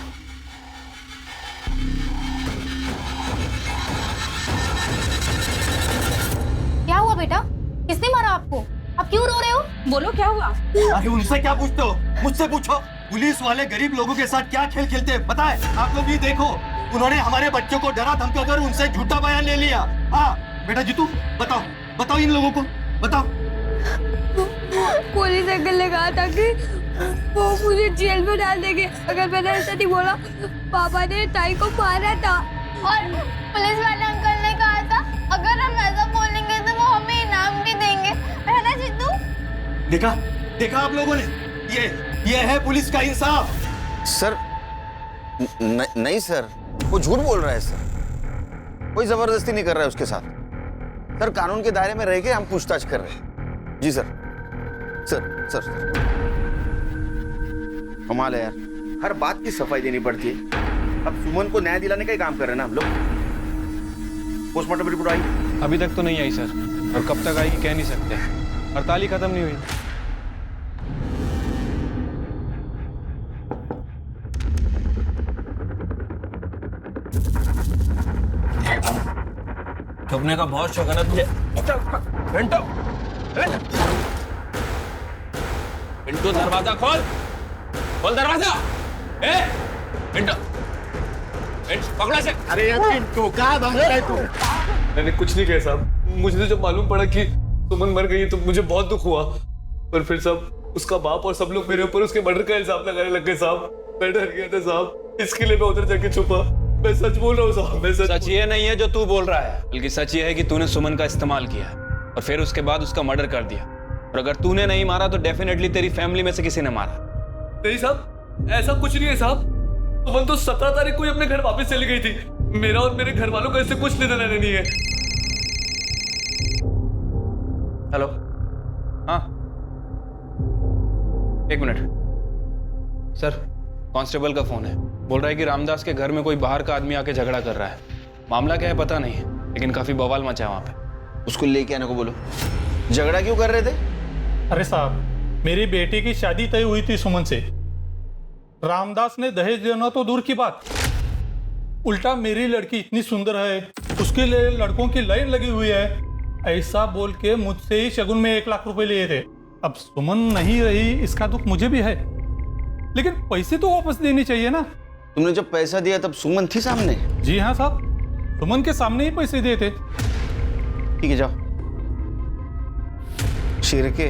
क्या हुआ बेटा? किसने मारा आपको? आप क्यों रो रहे हो? बोलो क्या हुआ? अरे उनसे क्या पूछते हो, मुझसे पूछो। पुलिस वाले गरीब लोगों के साथ क्या खेल खेलते हैं पता है? आप लोग भी देखो, उन्होंने हमारे बच्चों को डरा धमका कर उनसे झूठा बयान ले लिया। हाँ बेटा जीतू, बताओ बताओ इन लोगों को बताओ। पुलिस अंकल ने कहा था कि वो मुझे जेल में डाल देंगे अगर मैंने ऐसा नहीं बोला। पापा ने ताई को मारा था। और पुलिस वाले अंकल ने कहा था अगर हम ऐसा बोलेंगे तो वो हमें इनाम भी देंगे, है ना जितू? देखा देखा आप लोगों ने, ये है पुलिस का इंसाफ। सर नहीं सर, वो झूठ बोल रहा है सर। कोई जबरदस्ती नहीं कर रहा है उसके साथ। सर कानून के दायरे में रह के हम पूछताछ कर रहे हैं। जी सर। सर सर कमाल है यार, हर बात की सफाई देनी पड़ती है। अब सुमन को न्याय दिलाने का ही काम कर रहे हैं ना हम लोग। पोस्टमार्टम रिपोर्ट आई? अभी तक तो नहीं आई सर, और कब तक आएगी कह नहीं सकते। हड़ताल ही खत्म नहीं हुई। छुपने का बहुत शौक है ना तुझे? पिंटू, पिंटू दरवाजा खोल, खोल दरवाजा। ए पिंटू, पकड़ा से। अरे यार पिंटू कहाँ भाग रहा है तू? मैंने कुछ नहीं किया साहब। मुझे तो जब मालूम पड़ा कि सुमन मर गई तो मुझे बहुत दुख हुआ, पर फिर सब उसका बाप और सब लोग मेरे ऊपर उसके मर्डर का इल्जाम लगाने लग गए साहब। मैं डर गया था साहब, इसके लिए मैं उधर जाके छुपा। मैं सच बोल रहा हूँ साहब, मैं सच ये नहीं है जो तू बोल रहा है, बल्कि सच ये है कि तूने सुमन का इस्तेमाल किया और फिर उसके बाद उसका मर्डर कर दिया। और अगर तूने नहीं मारा तो डेफिनेटली तेरी फैमिली में से किसी ने मारा। नहीं साहब, ऐसा कुछ नहीं है साहब। सुमन तो 17 तारीख को ही अपने घर वापस चली गई थी। मेरा और मेरे घर वालों का इससे कुछ लेना देना नहीं है। हेलो, हाँ 1 मिनट सर, कांस्टेबल का फोन है। बोल रहा है कि रामदास के घर में कोई बाहर का आदमी आके झगड़ा कर रहा है। मामला क्या है पता नहीं, लेकिन काफी बवाल मचा है वहां पे। उसको लेके आने को बोलो। झगड़ा क्यों कर रहे थे? अरे साहब, मेरी बेटी की शादी तय हुई थी सुमन से। रामदास ने दहेज देना तो दूर की बात, उल्टा मेरी लड़की इतनी सुंदर है, उसके लिए लड़कों की लाइन लगी हुई है, ऐसा बोल के मुझसे ही शगुन में 1 लाख रुपए लिए थे। अब सुमन नहीं रही, इसका दुख मुझे भी है, लेकिन पैसे तो वापस देने चाहिए ना। तुमने जब पैसा दिया तब सुमन थी सामने? जी हाँ साहब, सुमन के सामने ही पैसे दिए थे। ठीक है जाओ। शिरके,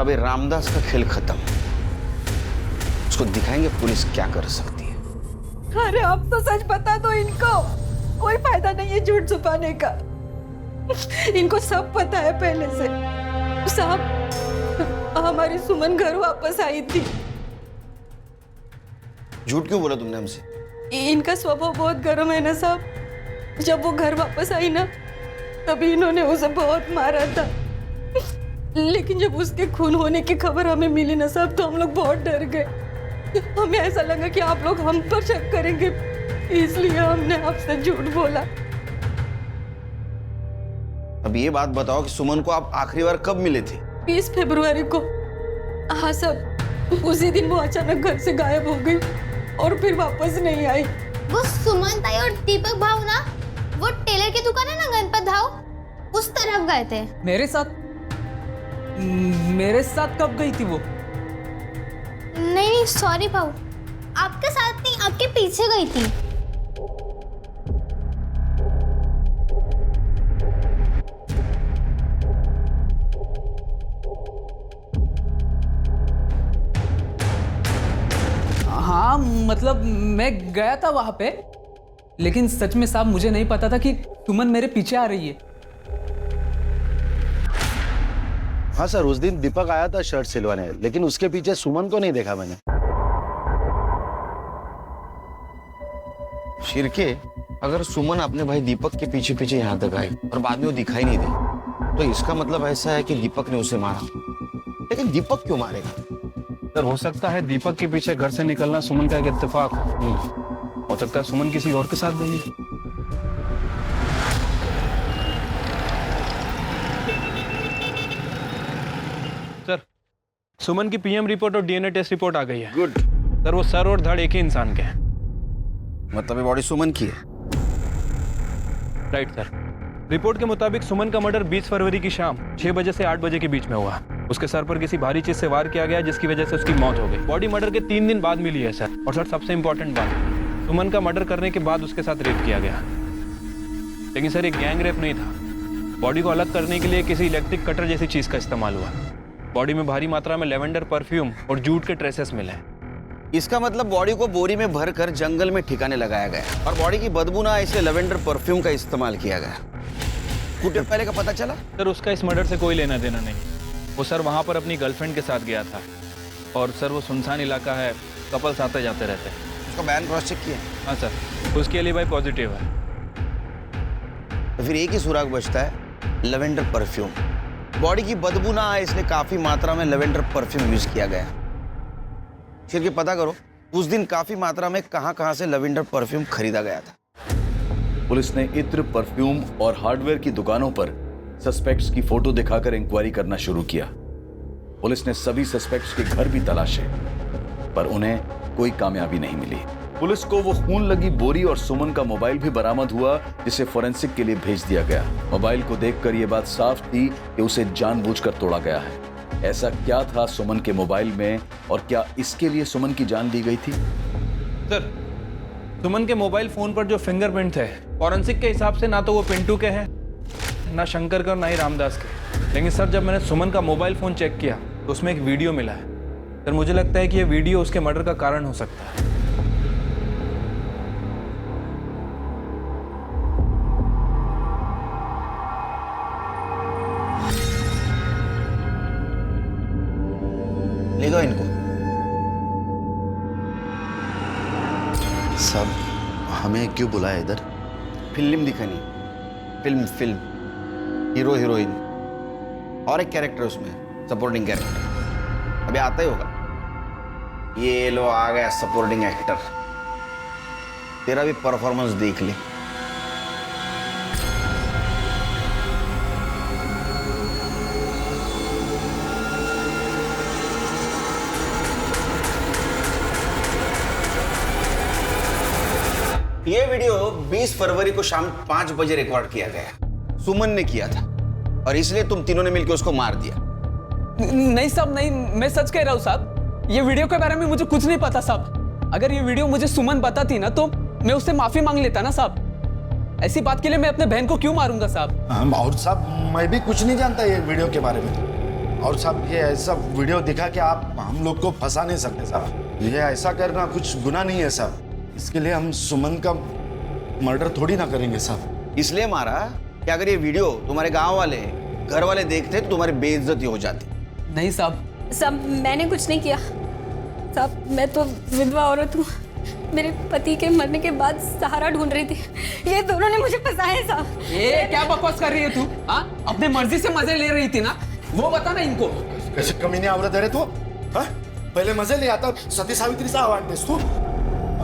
अबे रामदास का खेल खत्म, उसको दिखाएंगे पुलिस क्या कर सकती है। अरे अब तो सच बता दो इनको, कोई फायदा नहीं है झूठ छुपाने का। इनको सब पता है पहले से। साहब, हमारी सुमन घर वापस आई थी। झूठ क्यों बोला तुमने हमसे? इनका स्वभाव बहुत गर्म है ना साहब। जब वो घर वापस आई ना, तभी इन्होंने उसे बहुत मारा था। लेकिन जब उसके खून होने की खबर हमें मिली ना साहब, तो हम लोग बहुत डर गए। हमें ऐसा लगा कि आप लोग हम पर शक करेंगे, इसलिए हमने आपसे झूठ बोला। अब ये बात बताओ कि सुमन को आप आखिरी बार कब मिले थे? 20 फरवरी को। हाँ साहब, उसी दिन वो अचानक घर से गायब हो गई और फिर वापस नहीं आई। वो सुमन ताई और दीपक भाव ना, वो टेलर की दुकान है ना गणपत भाव, उस तरफ गए थे। मेरे साथ कब गई थी वो? नहीं सॉरी भाव, आपके साथ नहीं, आपके पीछे गई थी। हाँ मतलब मैं गया था वहां पे, लेकिन सच में साहब मुझे नहीं पता था कि सुमन मेरे पीछे आ रही है। हाँ सर, उस दिन दीपक आया था शर्ट सिलवाने, लेकिन उसके पीछे सुमन को नहीं देखा मैंने। शिरके, अगर सुमन अपने भाई दीपक के पीछे पीछे यहाँ तक आई और बाद में वो दिखाई नहीं दी, तो इसका मतलब ऐसा है कि दीपक ने उसे मारा। लेकिन दीपक क्यों मारेगा? सर हो सकता है दीपक के पीछे घर से निकलना सुमन का एक इत्तेफाक हो सकता है सुमन किसी और के साथ गई है। सर सुमन की पीएम रिपोर्ट और डीएनए टेस्ट रिपोर्ट आ गई है। गुड सर वो सर और धड़ एक ही इंसान के हैं। मतलब ये बॉडी सुमन की है? Right sir. रिपोर्ट के मुताबिक सुमन का मर्डर 20 फरवरी की शाम 6 बजे से 8 बजे के बीच में हुआ। उसके सर पर किसी भारी चीज से वार किया गया जिसकी वजह से उसकी मौत हो गई। बॉडी मर्डर के 3 दिन बाद मिली है सर। और सर सबसे इंपॉर्टेंट बात, सुमन का मर्डर करने के बाद उसके साथ रेप किया गया। लेकिन सर ये गैंग रेप नहीं था। बॉडी को अलग करने के लिए किसी इलेक्ट्रिक कटर जैसी चीज का इस्तेमाल हुआ। बॉडी में भारी मात्रा में लेवेंडर परफ्यूम और जूट के ट्रेसेस मिले। इसका मतलब बॉडी को बोरी में भरकर जंगल में ठिकाने लगाया गया और बॉडी की बदबू ना इसलिए लेवेंडर परफ्यूम का इस्तेमाल किया गया। कुछ देर पहले का पता चला? सर उसका इस मर्डर से कोई लेना देना नहीं। वो सर वहाँ पर अपनी गर्लफ्रेंड के साथ गया था और सर वो सुनसान इलाका है, कपल्स आते जाते रहते हैं। उसका बयान क्रॉस चेक किया? हाँ सर, उसके लिए भाई पॉजिटिव है। तो फिर एक ही सुराग बचता है, लेवेंडर परफ्यूम। बॉडी की बदबू ना आए इसलिए काफी मात्रा में लेवेंडर परफ्यूम यूज किया गया। फिर के पता करो उस दिन काफी मात्रा में कहां से लेवेंडर परफ्यूम खरीदा गया था। पुलिस ने इत्र, परफ्यूम और हार्डवेयर की दुकानों पर सस्पेक्ट्स की फोटो दिखाकर इंक्वायरी करना शुरू किया। पुलिस ने सभी सस्पेक्ट्स के घर भी तलाशे पर उन्हें कोई कामयाबी नहीं मिली। पुलिस को वो खून लगी बोरी और सुमन का मोबाइल भी बरामद हुआ जिसे फोरेंसिक के लिए भेज दिया गया। मोबाइल को देखकर यह बात साफ थी कि उसे जानबूझकर तोड़ा गया है। ऐसा क्या था सुमन के मोबाइल में और क्या इसके लिए सुमन की जान ली गई थी? सर सुमन के मोबाइल फोन पर जो फिंगरप्रिंट थे फॉरेंसिक के हिसाब से ना तो वो पिंटू के हैं, ना शंकर के और ना ही रामदास के। लेकिन सर जब मैंने सुमन का मोबाइल फोन चेक किया तो उसमें एक वीडियो मिला है। सर मुझे लगता है कि यह वीडियो उसके मर्डर का कारण हो सकता है। ले गो इनको। सब हमें क्यों बुलाया इधर? फिल्म दिखानी। फिल्म हीरो हीरोइन और एक कैरेक्टर उसमें सपोर्टिंग कैरेक्टर। अभी आता ही होगा। ये लो आ गया सपोर्टिंग एक्टर। तेरा भी परफॉर्मेंस देख ले। ये वीडियो 20 फरवरी को शाम 5 बजे रिकॉर्ड किया गया। सुमन ने किया था और इसलिए तुम तीनों ने मिलकर उसको मार दिया। नहीं साहब, नहीं, मैं सच कह रहा हूँ साहब। ये वीडियो के बारे में मुझे कुछ नहीं पता साहब। अगर ये वीडियो मुझे सुमन बताती ना तो मैं उससे माफी मांग लेता ना साहब। ऐसी बात के लिए मैं अपने बहन को क्यों मारूंगा साहब? और साहब मैं भी कुछ नहीं जानता ये वीडियो के बारे में। और साहब ये ऐसा वीडियो दिखा के आप हम लोग को फंसा नहीं सकते साहब। ये ऐसा करना कुछ गुनाह नहीं है साहब। इसके लिए हम सुमन का मर्डर थोड़ी ना करेंगे साहब। इसलिए मारा कि अगर ये वीडियो तुम्हारे गांव वाले घर वाले देखते तो तुम्हारी बेइज्जती हो जाती। नहीं साहब। साहब मैंने कुछ नहीं किया साहब। मैं तो विधवा औरत हूँ। मेरे पति के मरने के बाद सहारा ढूंढ रही थी। ये दोनों ने मुझे फंसाया साहब। ये क्या बकवास कर रही है तू? हाँ, अपने मर्जी से मजे ले रही थी ना, वो बता ना इनको। कैसे कमीने औरत है तू? हाँ? पहले मजे ले आता सती सावित्री सा आवाज देस तू।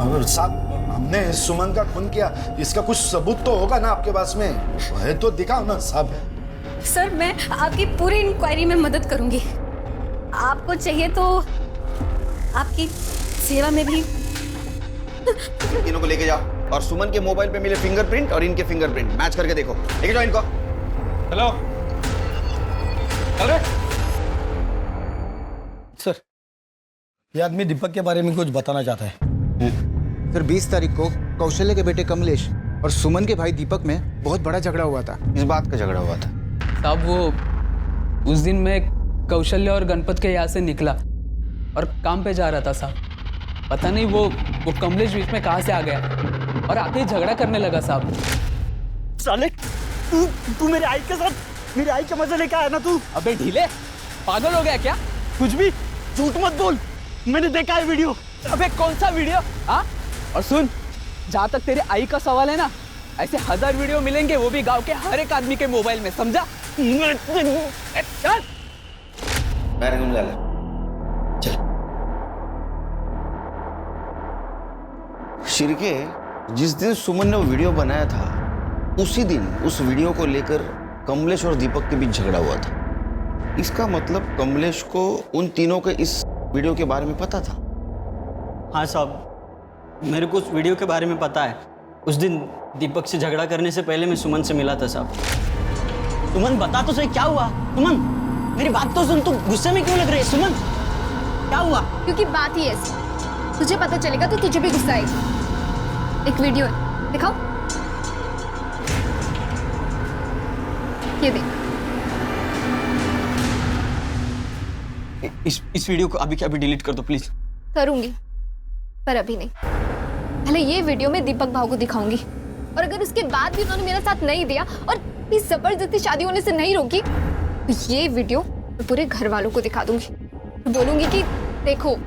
और साहब हमने सुमन का खून किया, इसका कुछ सबूत तो होगा ना आपके पास में? है तो दिखाओ ना साहब। सर मैं आपकी पूरी इंक्वायरी में मदद करूंगी। आपको चाहिए तो आपकी सेवा में भी। तीनों को लेके जाओ और सुमन के मोबाइल पे मिले फिंगरप्रिंट और इनके फिंगरप्रिंट मैच करके देखो। लेके जाओ इनको। हेलो अरे सर, ये आदमी दीपक के बारे में कुछ बताना चाहता है। सर 20 तारीख को कौशल्य के बेटे कमलेश और सुमन के भाई दीपक में बहुत बड़ा झगड़ा हुआ था। इस बात का झगड़ा हुआ था साहब? वो उस दिन मैं कौशल्य और गणपत के यहाँ से निकला और काम पे जा रहा था साहब। पता नहीं वो कमलेश बीच में कहाँ से आ गया और आके ही झगड़ा करने लगा साहब। साले तू मेरे आई के साथ मेरे आई के मजे लेके आया ना तू? अबे ढीले, पागल हो गया क्या? कुछ भी झूठ मत बोल, मैंने देखा है वीडियो। अबे कौन सा वीडियो? हाँ, और सुन, जहाँ तक तेरे आई का सवाल है ना, ऐसे 1000 वीडियो मिलेंगे, वो भी गांव के हर एक आदमी के मोबाइल में, समझा? चल। शिरके, जिस दिन सुमन ने वो वीडियो बनाया था उसी दिन उस वीडियो को लेकर कमलेश और दीपक के बीच झगड़ा हुआ था। इसका मतलब कमलेश को उन तीनों के इस वीडियो के बारे में पता था। हाँ साहब, मेरे को उस वीडियो के बारे में पता है। उस दिन दीपक से झगड़ा करने से पहले मैं सुमन से मिला था साहब। सुमन बता तो सही क्या हुआ? सुमन मेरी बात तो सुन, तू गुस्से में क्यों लग रही है? सुमन क्या हुआ? क्योंकि बात ही ऐसी, तुझे पता चलेगा तो तुझे भी गुस्सा आएगा। एक वीडियो है, दिखाओ। ये देख। इस वीडियो को अभी के अभी डिलीट कर दो प्लीज। करूंगी, पर अभी नहीं। पहले ये वीडियो मैं दीपक भाव को दिखाऊंगी, और अगर उसके बाद भी उन्होंने मेरा साथ नहीं दिया और इस जबरदस्ती शादी होने से नहीं रोकी, तो ये वीडियो मैं पूरे घर वालों को दिखा दूंगी। तो बोलूंगी कि देखो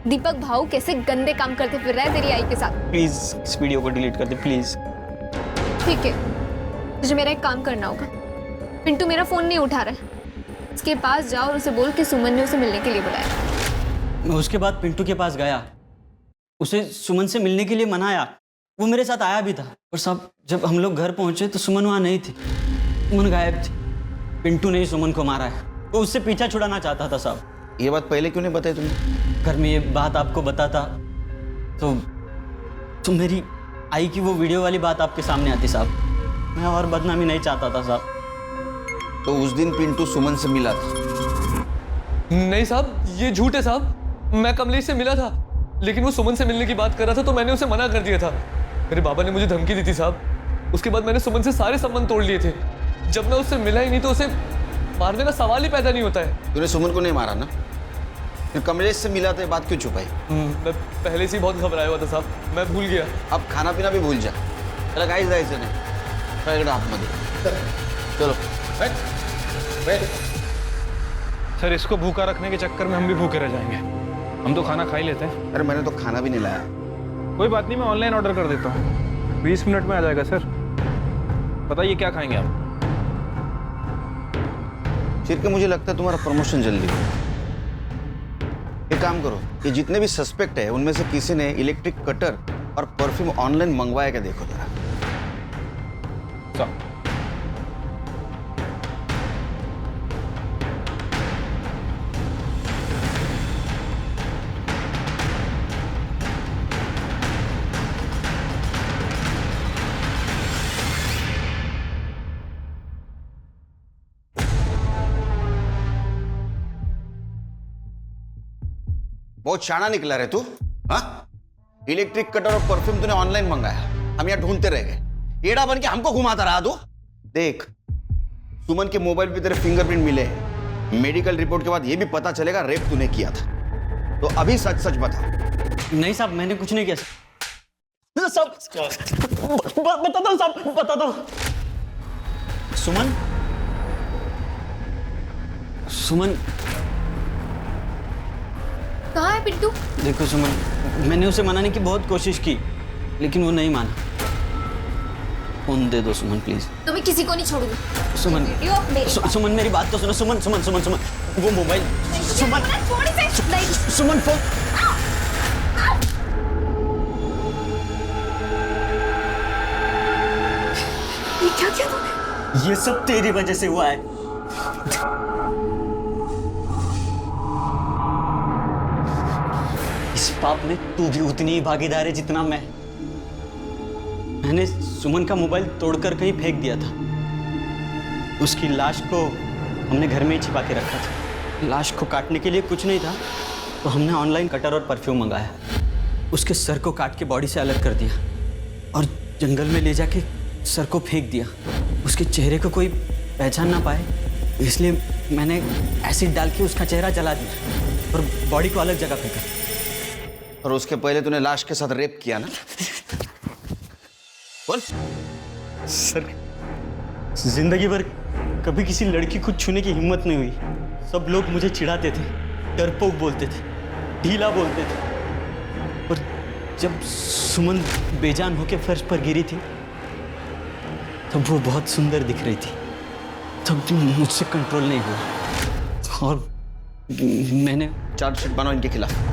दीपक भाव कैसे गंदे काम करते फिर रहे तेरी आई के साथ। प्लीज इस वीडियो को डिलीट कर दे प्लीज। ठीक है, तुझे मेरा एक काम करना होगा। पिंटू मेरा फोन नहीं उठा रहा है, उसके पास जाओ और उसे बोल कि सुमन ने उसे मिलने के लिए बुलाया। मैं उसके बाद पिंटू के पास गया, उसे सुमन से मिलने के लिए मनाया। वो मेरे साथ आया भी था, और साहब जब हम लोग घर पहुंचे तो सुमन वहाँ नहीं थी। सुमन गायब थी। पिंटू ने ही सुमन को मारा है। वो उससे पीछा छुड़ाना चाहता था साहब। ये बात पहले क्यों नहीं बताई तुमने? घर में ये बात आपको बताता तो मेरी आई की वो वीडियो वाली बात आपके सामने आती साहब। मैं और बदनामी नहीं चाहता था साहब। तो उस दिन पिंटू सुमन से मिला था? नहीं साहब, ये झूठ है साहब। मैं कमलेश से मिला था, लेकिन वो सुमन से मिलने की बात कर रहा था तो मैंने उसे मना कर दिया था। मेरे बाबा ने मुझे धमकी दी थी साहब। उसके बाद मैंने सुमन से सारे संबंध तोड़ लिए थे। जब मैं उससे मिला ही नहीं तो उसे मारने का सवाल ही पैदा नहीं होता है। तूने सुमन को नहीं मारा ना? फिर कमलेश से मिला था, बात क्यों छुपाई? मैं पहले से ही बहुत घबराया हुआ था साहब, मैं भूल गया। अब खाना पीना भी भूल जा। चला काहीच जायचं नाही, आतमध्ये चलो। सर इसको भूखा रखने के चक्कर में हम भी भूखे रह जाएंगे। हम तो खाना खा ही लेते हैं। अरे मैंने तो खाना भी नहीं लाया। कोई बात नहीं, मैं ऑनलाइन ऑर्डर कर देता हूँ, 20 मिनट में आ जाएगा सर। बताइए क्या खाएंगे आप? शिरके, मुझे लगता है तुम्हारा प्रमोशन जल्दी हो। एक काम करो, ये जितने भी सस्पेक्ट है उनमें से किसी ने इलेक्ट्रिक कटर और परफ्यूम ऑनलाइन मंगवाया क्या देखो जरा। बहुत शाना निकला रे तू। हाँ, इलेक्ट्रिक कटर और परफ्यूम तूने ऑनलाइन मंगाया, हम यहाँ ढूंढते रह गए। एड़ा बन के हमको घुमाता रहा तू। देख, सुमन के मोबाइल पे तेरे फिंगरप्रिंट मिले हैं। मेडिकल रिपोर्ट के बाद ये भी पता चलेगा रेप तूने किया था। तो अभी सच सच बता। नहीं साहब, मैंने कुछ नहीं किया साहब। बताता हूँ साहब, बताता हूँ। सुमन कहाँ है पिंटू? देखो सुमन, मैंने उसे मनाने की बहुत कोशिश की, लेकिन वो नहीं माना। फोन दे दो सुमन प्लीज। तो मैं किसी को नहीं छोड़ूंगी। सुमन, सुमन मेरी बात तो सुनो। सुमन सुमन सुमन सुमन, वो मोबाइल। सुमन सुमन फोन। ये क्या किया तूने? ये सब तेरी वजह से हुआ है। इस पाप में तू भी उतनी ही भागीदार है जितना मैं। मैंने सुमन का मोबाइल तोड़कर कहीं फेंक दिया था। उसकी लाश को हमने घर में ही छिपा के रखा था। लाश को काटने के लिए कुछ नहीं था, तो हमने ऑनलाइन कटर और परफ्यूम मंगाया। उसके सर को काट के बॉडी से अलग कर दिया और जंगल में ले जाके सर को फेंक दिया। उसके चेहरे को कोई पहचान ना पाए, इसलिए मैंने एसिड डाल के उसका चेहरा जला दिया और बॉडी को अलग जगह फेंका। और उसके पहले तूने लाश के साथ रेप किया ना? बोल। सर, जिंदगी भर कभी किसी लड़की को छूने की हिम्मत नहीं हुई। सब लोग मुझे चिढ़ाते थे, डरपोक बोलते थे, ढीला बोलते थे। और जब सुमन बेजान होके फर्श पर गिरी थी, तब वो बहुत सुंदर दिख रही थी। तब भी मुझसे कंट्रोल नहीं हुआ और मैंने चार्जशीट बनाओ इनके खिलाफ।